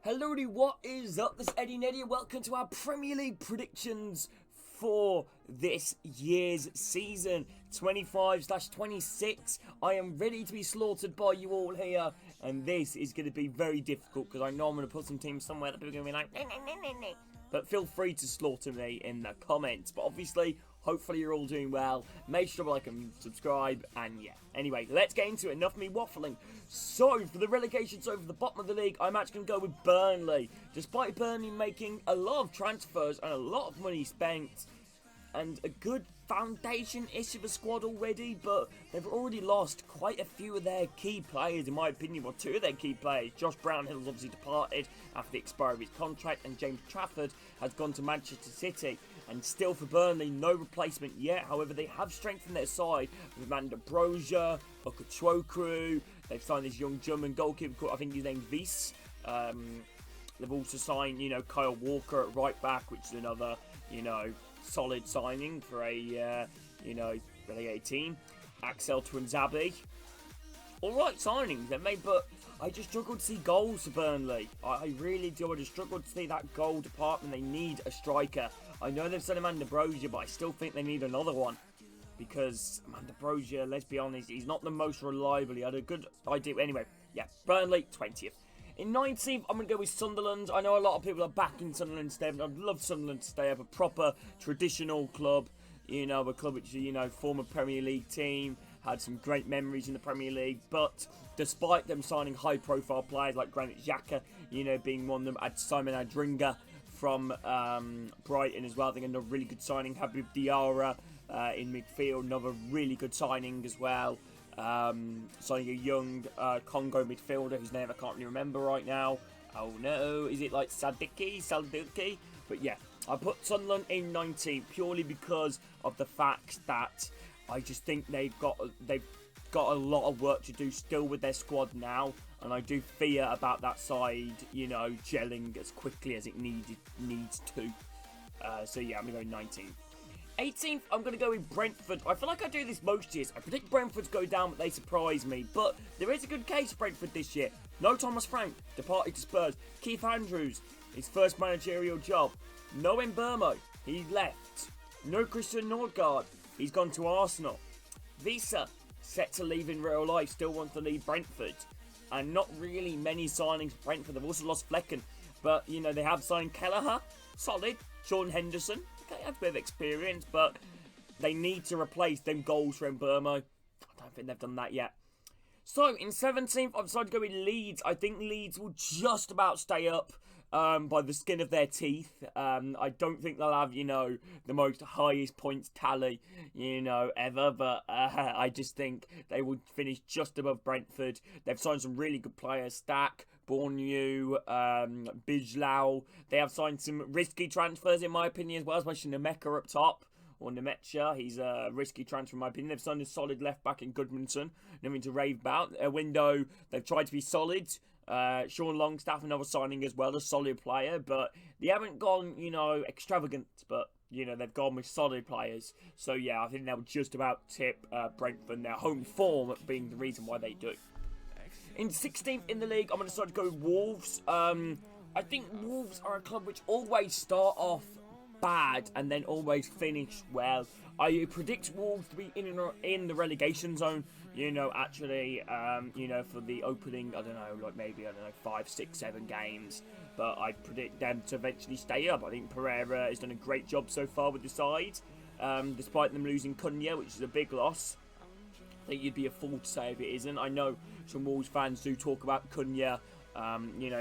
Hello, what is up? This is Eddie Neddy and welcome to our Premier League predictions for this year's season 25/26. I am ready to be slaughtered by you all here, and this is going to be very difficult because I know I'm going to put some teams somewhere that people are going to be like, but feel free to slaughter me in the comments. But obviously, hopefully you're all doing well. Make sure to like and subscribe, and yeah. Anyway, let's get into it. Enough of me waffling. So, for the relegations over the bottom of the league, I'm actually going to go with Burnley. Despite Burnley making a lot of transfers and a lot of money spent, and a good foundation-ish of a squad already, but they've already lost quite a few of their key players, in my opinion. Well, two of their key players. Josh Brownhill's obviously departed after the expiry of his contract, and James Trafford has gone to Manchester City. And still for Burnley, no replacement yet. However, they have strengthened their side with Amanda Brozier, Okachwokru. They've signed this young German goalkeeper, I think his name's Wies. They've also signed, Kyle Walker at right back, which is another, solid signing for a, relegated team. Axel Twinzabi. Alright signings they've made, but I just struggle to see goals for Burnley. I really do. I just struggle to see that goal department. They need a striker. I know they've said Amanda Brozier, but I still think they need another one. Because Amanda Brozier, let's be honest, he's not the most reliable. He had a good idea. Anyway, yeah, Burnley, 20th. In 19th, I'm going to go with Sunderland. I know a lot of people are backing Sunderland to stay up. I'd love Sunderland to stay up. A proper, traditional club. A club which is, former Premier League team. Had some great memories in the Premier League. But despite them signing high-profile players like Granit Xhaka, being one of them, had Simon Adringa from Brighton as well. I think another really good signing. Habib Diarra in midfield. Another really good signing as well. Signing a young Congo midfielder whose name I can't really remember right now. Oh no, is it like Sadiki? But yeah, I put Sunderland in 19 purely because of the fact that I just think they've got a lot of work to do still with their squad now, and I do fear about that side, gelling as quickly as it needs to. So yeah, I'm going to go 19th. 18th, I'm going to go with Brentford. I feel like I do this most years. I predict Brentford go down, but they surprise me. But there is a good case for Brentford this year. No Thomas Frank, departed to Spurs. Keith Andrews, his first managerial job. No Mbeumo, he left. No Christian Nordgaard, he's gone to Arsenal. Visa, set to leave in real life, still wants to leave Brentford. And not really many signings for Brentford. They've also lost Flecken. But, they have signed Kelleher, solid. Sean Henderson, okay, have a bit of experience, but they need to replace them goals for Mbeumo. I don't think they've done that yet. So, in 17th, I've decided to go with Leeds. I think Leeds will just about stay up by the skin of their teeth. I don't think they'll have, the most highest points tally, ever. But I just think they will finish just above Brentford. They've signed some really good players. Stack, Bornew, Bijlau. They have signed some risky transfers, in my opinion, as well, especially Nemeka up top. Or Nemecha, he's a risky transfer in my opinion. They've signed a solid left back in Goodmanson. Nothing to rave about. A window, they've tried to be solid. Sean Longstaff, another signing as well, a solid player. But they haven't gone, extravagant. But, they've gone with solid players. So, yeah, I think they'll just about tip Brentford. Their home form being the reason why they do. In 16th in the league, I'm going to decide to go with Wolves. I think Wolves are a club which always start off bad and then always finish well. I predict Wolves to be in the relegation zone, actually, for the opening, I don't know, maybe 5, 6, 7 games, but I predict them to eventually stay up. I think Pereira has done a great job so far with the side, despite them losing Cunha, which is a big loss. I think you'd be a fool to say if it isn't. I know some Wolves fans do talk about Cunha,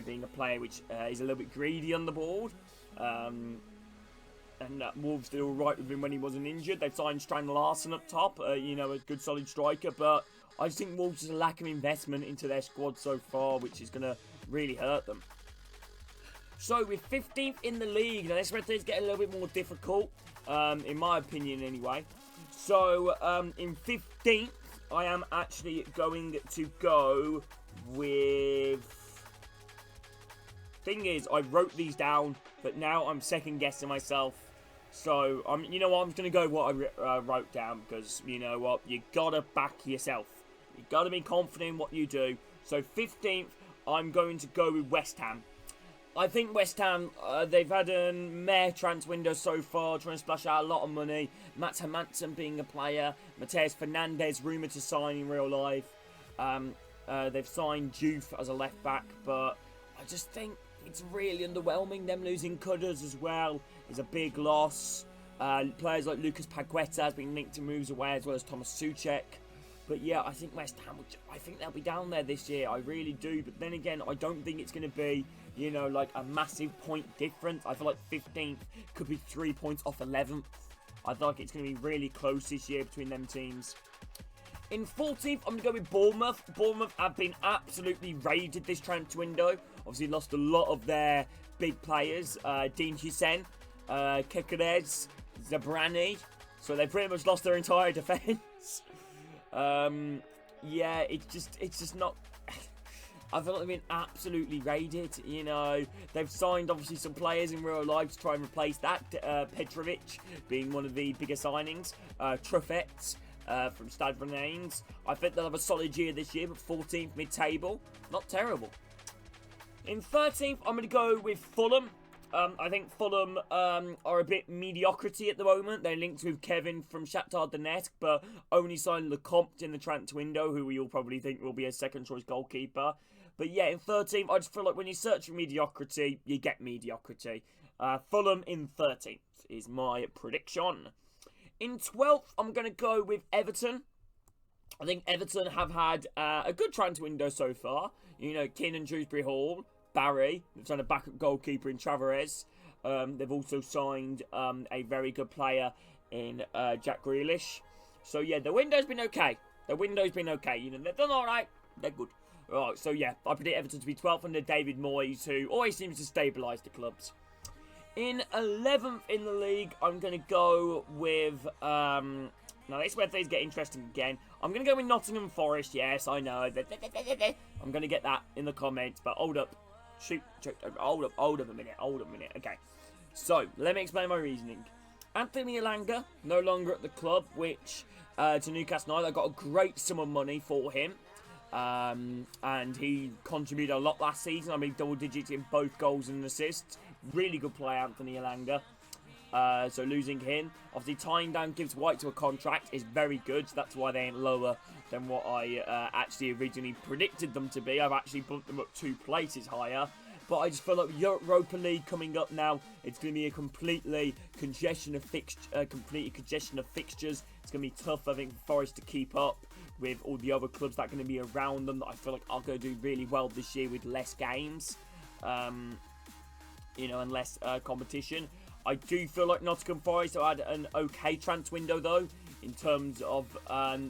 being a player which is a little bit greedy on the board. And Wolves did all right with him when he wasn't injured. They've signed Strand Larsen up top, a good solid striker. But I just think Wolves has a lack of investment into their squad so far, which is going to really hurt them. So with 15th in the league, now this is getting a little bit more difficult, in my opinion anyway. So in 15th, I am actually going to go with... Thing is, I wrote these down, but now I'm second guessing myself. So, I'm going to go with what I wrote down, because, you know what, you gotta back yourself. You gotta be confident in what you do. So, 15th, I'm going to go with West Ham. I think West Ham, they've had a meh transfer window so far, trying to splash out a lot of money. Mats Hermansen being a player, Mateus Fernandes rumoured to sign in real life. They've signed Juve as a left back, but I just think it's really underwhelming. Them losing Cudders as well is a big loss. Players like Lucas Paqueta has been linked to moves away, as well as Thomas Souček. But yeah, I think West Ham, I think they'll be down there this year. I really do. But then again, I don't think it's going to be, you know, like a massive point difference. I feel like 15th could be 3 points off 11th. I feel like it's going to be really close this year between them teams. In 14th, I'm going to go with Bournemouth. Bournemouth have been absolutely raided this transfer window. Obviously lost a lot of their big players. Dean Huijsen, Kekeres, Zabrani. So they pretty much lost their entire defence. Yeah, it's just not. I feel like they've been absolutely raided. You know, they've signed obviously some players in real life to try and replace that. Petrovic being one of the bigger signings. Truffet from Stade Rennais. I think they'll have a solid year this year, but 14th mid-table, not terrible. In 13th, I'm going to go with Fulham. I think Fulham are a bit mediocrity at the moment. They're linked with Kevin from Shakhtar Donetsk, but only signed Lecomte in the transfer window, who we all probably think will be a second-choice goalkeeper. But yeah, in 13th, I just feel like when you search for mediocrity, you get mediocrity. Fulham in 13th is my prediction. In 12th, I'm going to go with Everton. I think Everton have had a good transfer window so far. You know, Keenan Shrewsbury Hall, Barry. They've signed a backup goalkeeper in Tavares. They've also signed a very good player in Jack Grealish. So yeah, the window's been okay. You know, they've done all right. They're good. Right, so yeah, I predict Everton to be 12th under David Moyes, who always seems to stabilise the clubs. In 11th in the league, I'm going to go with... now, this is where things get interesting again. I'm going to go with Nottingham Forest. Yes, I know. I'm going to get that in the comments, but hold up. Hold up a minute. Okay. So, let me explain my reasoning. Anthony Elanga, no longer at the club, which to Newcastle United, I got a great sum of money for him. And he contributed a lot last season. I mean, double digits in both goals and assists. Really good player, Anthony Elanga. So losing him. Obviously, tying down Gibbs White to a contract is very good. So that's why they ain't lower than what I actually originally predicted them to be. I've actually bumped them up 2 places higher. But I just feel like Europa League coming up now, it's going to be a completely congestion of fixtures. It's going to be tough, I think, for Forest to keep up with all the other clubs that are going to be around them that I feel like are going to do really well this year with less games. You know, and less competition. I do feel like Nottingham Forest have had an okay transfer window, though, in terms of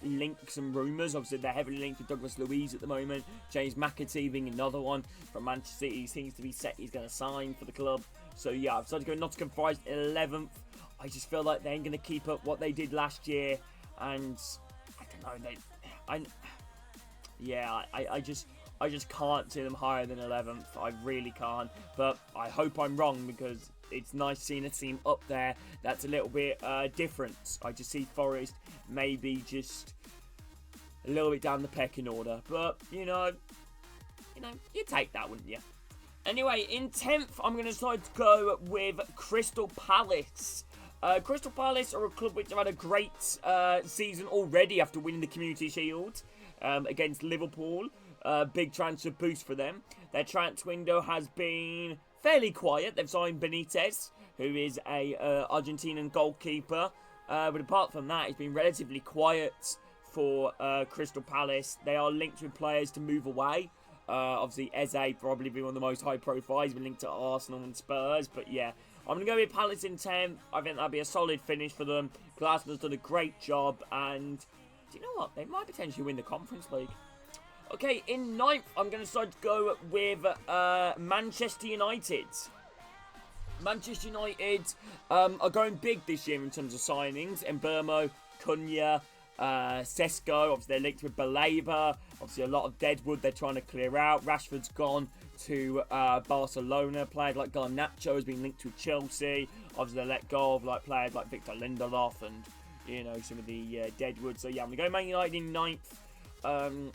links and rumours. Obviously, they're heavily linked with Douglas Luiz at the moment. James McAtee being another one from Manchester City. He seems to be set he's going to sign for the club. So, yeah, I've started to go Nottingham Forest 11th. I just feel like they ain't going to keep up what they did last year. And, I don't know, I just can't see them higher than 11th. I really can't. But I hope I'm wrong, because it's nice seeing a team up there that's a little bit different. I just see Forest maybe just a little bit down the pecking order. But, you know, you take that, wouldn't you? Anyway, in 10th, I'm going to decide to go with Crystal Palace. Crystal Palace are a club which have had a great season already after winning the Community Shield against Liverpool. Big transfer boost for them. Their transfer window has been fairly quiet. They've signed Benitez, who is a Argentinian goalkeeper. But apart from that, it's been relatively quiet for Crystal Palace. They are linked with players to move away. Obviously, Eze probably being one of the most high profile. He's been linked to Arsenal and Spurs. But yeah, I'm going to go with Palace in 10th. I think that'll be a solid finish for them. Glasner's done a great job. And do you know what? They might potentially win the Conference League. Okay, in 9th, I'm going to decide to go with Manchester United. Manchester United are going big this year in terms of signings. Mbeumo, Cunha, Sesko, obviously they're linked with Baleba. Obviously a lot of deadwood they're trying to clear out. Rashford's gone to Barcelona. Players like Garnacho has been linked with Chelsea. Obviously they let go of players like Victor Lindelof and, you know, some of the deadwood. So yeah, I'm going to go Man United in 9th.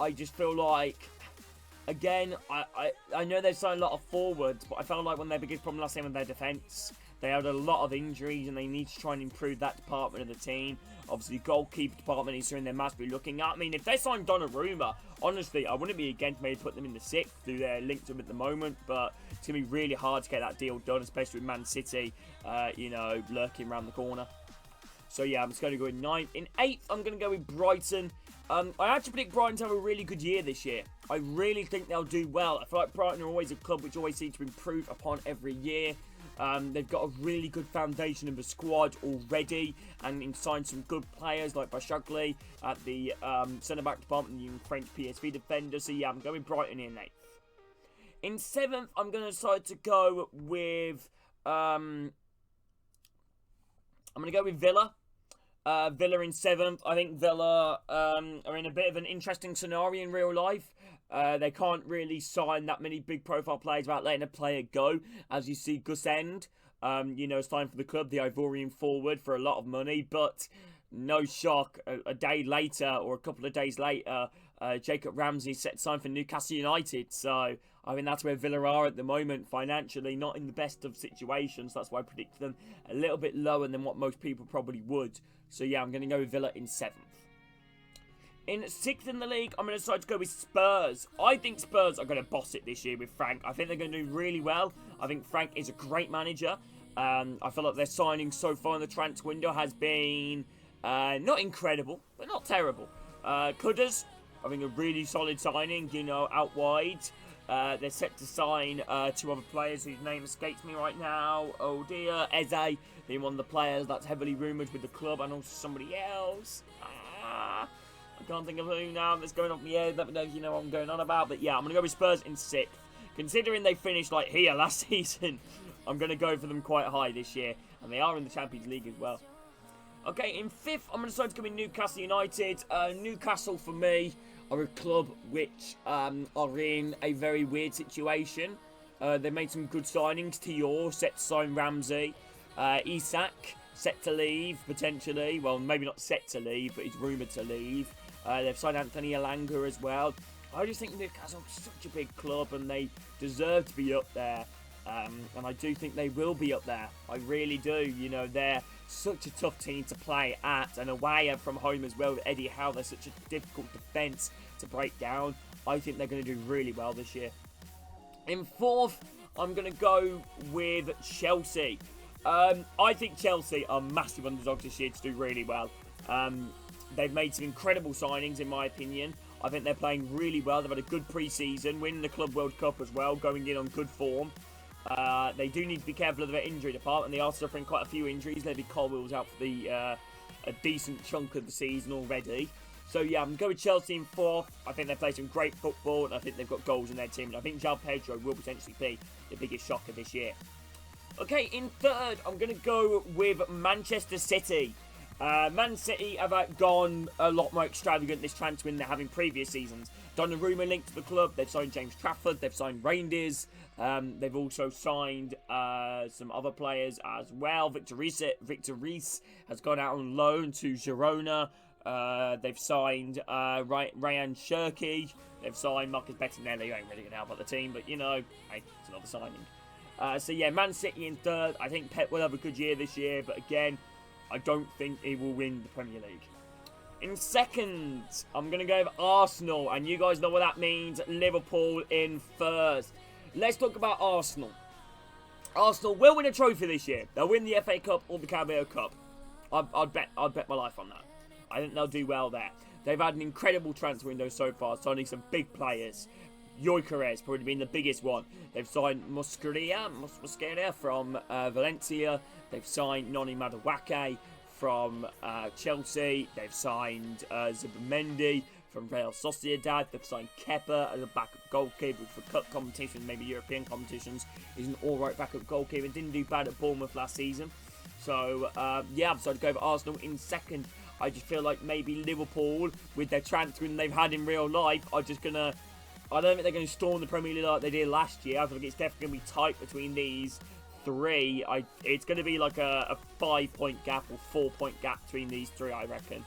I just feel like again, I know they've signed a lot of forwards, but I felt like one of their biggest problem last season with their defence. They had a lot of injuries, and they need to try and improve that department of the team. Obviously, goalkeeper department is something they must be looking at. I mean, if they signed Donnarumma, honestly, I wouldn't be against maybe putting them in the 6th through their link to them at the moment, but it's going to be really hard to get that deal done, especially with Man City, lurking around the corner. So, yeah, I'm just going to go in 9th. In 8th, I'm going to go with Brighton. I actually predict Brighton to have a really good year this year. I really think they'll do well. I feel like Brighton are always a club which always seems to improve upon every year. They've got a really good foundation of a squad already, and signed some good players like Bashagli at the centre-back department, the French PSV defender. So, yeah, I'm going Brighton in 8th. In 7th, I'm going to decide to go with... I'm going to go with Villa. Villa in 7th. I think Villa are in a bit of an interesting scenario in real life. They can't really sign that many big profile players without letting a player go. As you see, Gus End, signed for the club, the Ivorian forward, for a lot of money. But no shock, a day later or a couple of days later, Jacob Ramsey set to sign for Newcastle United. So, I mean, that's where Villa are at the moment financially, not in the best of situations. That's why I predict them a little bit lower than what most people probably would. So, yeah, I'm going to go with Villa in 7th. In 6th in the league, I'm going to decide to go with Spurs. I think Spurs are going to boss it this year with Frank. I think they're going to do really well. I think Frank is a great manager. I feel like their signing so far in the transfer window has been not incredible, but not terrible. Cudders, I think a really solid signing, out wide. They're set to sign 2 other players whose name escapes me right now. Oh dear, Eze being one of the players that's heavily rumoured with the club, and also somebody else. I can't think of who now that's going off my head. Let me know if you know what I'm going on about. But yeah, I'm going to go with Spurs in 6th. Considering they finished like here last season, I'm going to go for them quite high this year. And they are in the Champions League as well. Okay, in 5th, I'm going to decide to come in Newcastle United. Newcastle, for me, are a club which are in a very weird situation. They made some good signings. Tior set to sign Ramsey. Isak set to leave, potentially. Well, maybe not set to leave, but he's rumoured to leave. They've signed Anthony Elanga as well. I just think Newcastle is such a big club, and they deserve to be up there. And I do think they will be up there. I really do. They're such a tough team to play at and away and from home as well. With Eddie Howe, they're such a difficult defence to break down. I think they're going to do really well this year. In 4th, I'm going to go with Chelsea. I think Chelsea are massive underdogs this year to do really well. They've made some incredible signings, in my opinion. I think they're playing really well. They've had a good pre-season, winning the Club World Cup as well, going in on good form. They do need to be careful of their injury department. They are suffering quite a few injuries. Levi Colwell's out for a decent chunk of the season already. So, yeah, I'm going to go with Chelsea in 4th. I think they play some great football, and I think they've got goals in their team. And I think João Pedro will potentially be the biggest shocker this year. Okay, in 3rd, I'm going to go with Manchester City. Man City have gone a lot more extravagant this transfer than they have in previous seasons. Donnarumma linked to the club. They've signed James Trafford. They've signed Reinders. They've also signed some other players as well. Victor Reis has gone out on loan to Girona. They've signed Ryan Cherki. They've signed Marcus Bettinelli, who ain't really going to help out the team, but, hey, it's another signing. So, yeah, Man City in 3rd. I think Pep will have a good year this year, but again, I don't think he will win the Premier League. In 2nd, I'm going to go with Arsenal, and you guys know what that means. Liverpool in 1st. Let's talk about Arsenal. Arsenal will win a trophy this year. They'll win the FA Cup or the Carabao Cup. I'd bet my life on that. I think they'll do well there. They've had an incredible transfer window so far, signing some big players. Gyökeres probably been the biggest one. They've signed Mosquera from Valencia. They've signed Noni Madueke from Chelsea. They've signed Zubimendi from Real Sociedad. They've signed Kepa as a backup goalkeeper for cup competition, maybe European competitions. He's an alright backup goalkeeper. Didn't do bad at Bournemouth last season. So, yeah, I've decided to go for Arsenal in 2nd. I just feel like maybe Liverpool, with their transfer they've had in real life, are just going to... I don't think they're going to storm the Premier League like they did last year. I think it's definitely going to be tight between these 3. It's going to be like a 5-point gap or 4-point gap between these 3, I reckon,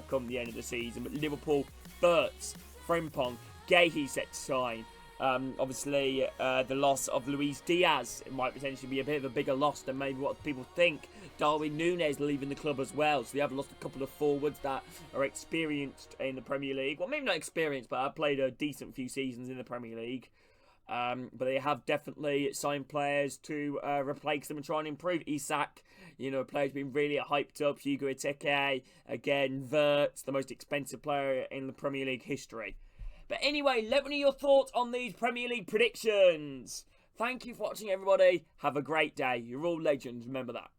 come the end of the season. But Liverpool, Wirtz, Frimpong, Guehi set to sign. Obviously, the loss of Luis Diaz, it might potentially be a bit of a bigger loss than maybe what people think. Darwin Núñez leaving the club as well, so they have lost a couple of forwards that are experienced in the Premier League. Well, maybe not experienced, but have played a decent few seasons in the Premier League. But they have definitely signed players to replace them and try and improve. Isak, a player's been really hyped up. Hugo Ekitike, again, Wirtz, the most expensive player in the Premier League history. But anyway, let me know your thoughts on these Premier League predictions. Thank you for watching, everybody. Have a great day. You're all legends, remember that.